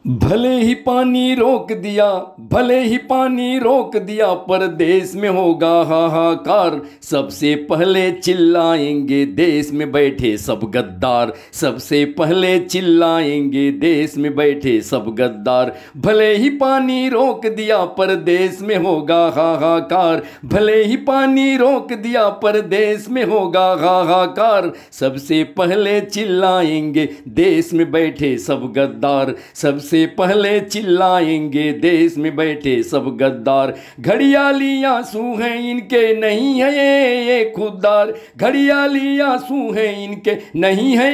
भले ही पानी रोक दिया, भले ही पानी रोक दिया, पर देश में होगा हाहाकार। सबसे पहले चिल्लाएंगे देश में बैठे सब गद्दार, सबसे पहले चिल्लाएंगे देश में बैठे सब गद्दार। भले ही पानी रोक दिया पर देश में होगा हाहाकार, भले ही पानी रोक दिया पर देश में होगा हाहाकार। सबसे पहले चिल्लाएंगे देश में बैठे सब गद्दार, सबसे पहले चिल्लाएंगे देश में बैठे सब गद्दार। घड़ियाली आंसू हैं इनके, नहीं है ये खुददार, घड़ियाली आंसू हैं इनके, नहीं है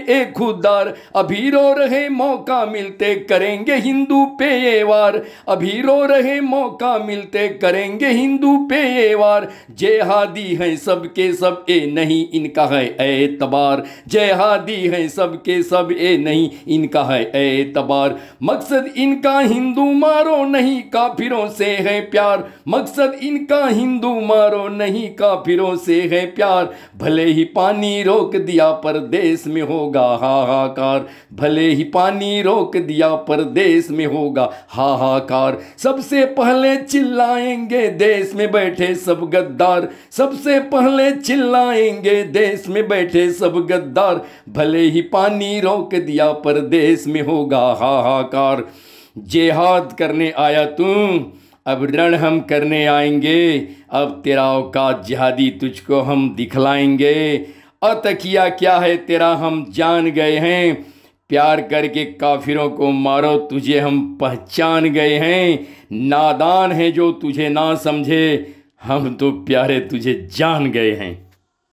ये खुददार। अभी रो रहे मौका मिलते करेंगे हिंदू पे ये वार, अभी रो रहे मौका मिलते करेंगे हिंदू पे ये वार। जेहादी हैं सबके सब, ए नहीं इनका है एतबार, जेहादी हैं सबके सब, ए नहीं इनका है एतबार। मकसद इनका हिंदू मारो नहीं काफिरों से है प्यार, मकसद इनका हिंदू मारो नहीं काफिरों से है प्यार। भले ही पानी रोक दिया पर देश में होगा हाहाकार, भले ही पानी रोक दिया पर देश में होगा हाहाकार। सबसे पहले चिल्लाएंगे देश में बैठे सब गद्दार, सबसे पहले चिल्लाएंगे देश में बैठे सब गद्दार। भले ही पानी रोक दिया पर देश में होगा हाहाकार। जिहाद करने आया तू, अब रण हम करने आएंगे, अब तेरा औकात जिहादी तुझको हम दिखलाएंगे। अतकिया क्या है तेरा हम जान गए हैं, प्यार करके काफिरों को मारो तुझे हम पहचान गए हैं। नादान है जो तुझे ना समझे, हम तो प्यारे तुझे जान गए हैं।